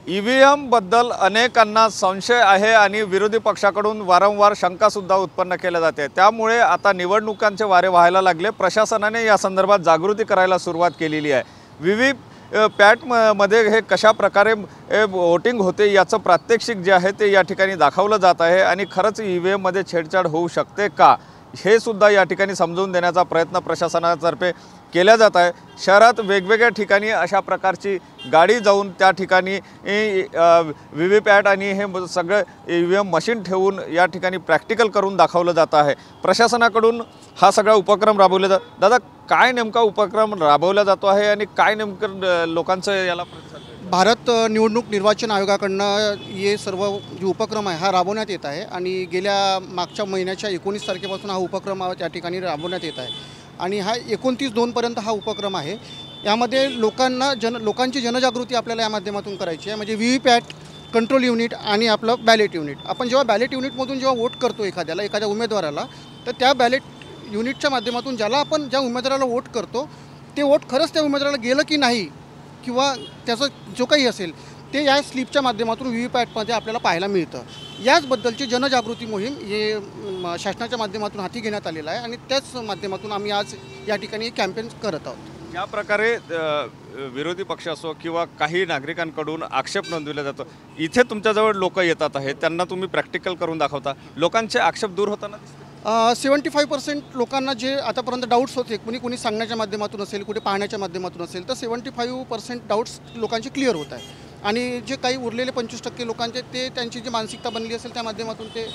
EVM बद्दल अनेकांना संशय आहे आणि विरोधी पक्षाकडून वारंवार शंका सुद्धा उत्पन्न केल्या जाते। त्यामुळे आता निवडणुकांचे वारे व्हायला लागले। प्रशासनाने या संदर्भात जागृती करायला सुरुवात केलेली आहे। व्हीव्ही पॅट मध्ये हे कशा प्रकारे वोटिंग होते याचं प्रात्यक्षिक जे आहे ते या ठिकाणी दाखवलं जात आहे आणि खरंच ईव्हीएम मध्ये छेडछाड होऊ शकते का हे सुद्धा या ठिकाणी समजून देण्याचा प्रयत्न प्रशासनातर्फे केला जात आहे। शहरात वेगवेगळ्या ठिकाणी अशा प्रकारची गाडी जाऊन त्या ठिकाणी व्हीव्हीपॅट आणि हे सगळं ईव्हीएम मशीन ठेवून या ठिकाणी प्रॅक्टिकल करून दाखवलं जात आहे। प्रशासनाकडून हा सगळा उपक्रम राबवला जातो। दादा, काय नेमका उपक्रम राबवला जातो आहे आणि काय नेमकं लोकांचं याला प्रतिसाद आहे? भारत निवडणूक निर्वाचन आयोगाकडनं हे सर्व जे उपक्रम आहे हा राबवण्यात येत आहे आणि गेल्या मागच्या महिन्याच्या 19 तारखेपासून हा उपक्रम त्या ठिकाणी राबवण्यात येत आहे आणि हा 29/2 पर्यंत हा उपक्रम आहे। यामध्ये लोकांची जनजागृती आपल्याला या माध्यमातून करायची आहे। म्हणजे व्हीव्हीपॅट, कंट्रोल युनिट आणि आपलं बॅलेट युनिट। आपण जेव्हा बॅलेट युनिटमधून जेव्हा वोट करतो एखाद्या उमेदवाराला, तर त्या बॅलेट युनिटच्या माध्यमातून ज्या उमेदवाराला वोट करतो ते वोट खरंच त्या उमेदवाराला गेलं की नाही किंवा त्याचं जो काही असेल ते या स्लिपच्या माध्यमातून व्हीव्हीपॅटमध्ये आपल्याला पाहायला मिळतं। याचबद्दलची जनजागृती मोहीम हे शासनाच्या माध्यमातून हाती घेण्यात आलेला आहे आणि त्याच माध्यमातून आम्ही आज या ठिकाणी कॅम्पेन करत आहोत। या प्रकारे विरोधी पक्ष असो किंवा काही नागरिकांकडून आक्षेप नोंदवला जातो। इथे तुमच्याजवळ लोक येतात आहेत, त्यांना तुम्ही प्रॅक्टिकल करून दाखवता, लोकांचे आक्षेप दूर होताना दिसते। 75% लोकांना जे आतापर्यंत डाऊट्स होते, कुणी सांगण्याच्या माध्यमातून असेल, कुठे पाहण्याच्या माध्यमातून असेल, तर 75% डाऊट्स लोकांचे क्लिअर होत आहे आणि जे काही उरलेले 25% लोकांचे ते त्यांची जी मानसिकता बनली असेल त्या माध्यमातून ते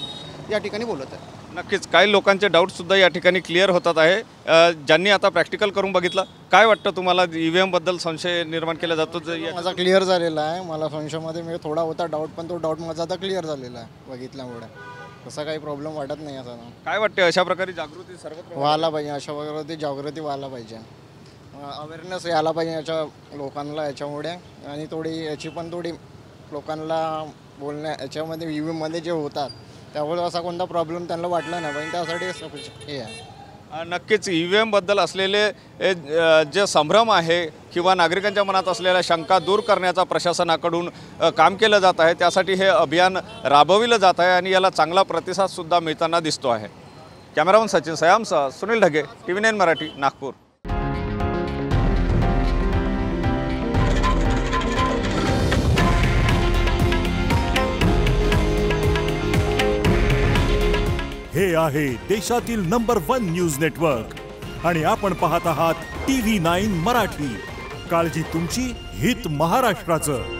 या ठिकाणी बोलत आहे। नक्कीच काही लोकांचे डाऊटसुद्धा या ठिकाणी क्लिअर होतात आहे। ज्यांनी आता प्रॅक्टिकल करून बघितलं, काय वाटतं तुम्हाला? ईव्हीएमबद्दल संशय निर्माण केला जातो? माझा क्लिअर झालेला आहे। मला संशयामध्ये मी थोडा होता डाऊट, पण तो डाऊट माझा आता क्लिअर झालेला आहे बघितल्यामुळे। तसा काही प्रॉब्लेम वाटत नाही असा। काय वाटते अशा प्रकारे जागृती सर्वत्र व्हायला पाहिजे, अशा प्रकारे जागृती व्हायला पाहिजे, अवेअरनेस यायला पाहिजे याच्या लोकांना याच्यामुळे आणि याची पण थोडी लोकांना बोलण्या याच्यामध्ये ईव्हीएममध्ये जे होतात त्यामुळे असा कोणता प्रॉब्लेम त्यांना वाटला नाही पाहिजे, त्यासाठी हे आहे। नक्कीच ईव्हीएमबद्दल असलेले जे संभ्रम आहे किंवा नागरिकांच्या मनात असलेल्या शंका दूर करण्याचा प्रशासनाकडून काम केलं जात आहे। त्यासाठी हे अभियान राबविलं जात आहे आणि याला चांगला प्रतिसादसुद्धा मिळताना दिसतो आहे। कॅमेरामन सचिन सयामसह सुनील ढगे, TV9 मराठी, नागपूर। हे आहे देशातील नंबर 1 न्यूज नेटवर्क आणि आपण पाहत आहात TV9 मराठी। काळजी तुमची, हित महाराष्ट्राचं।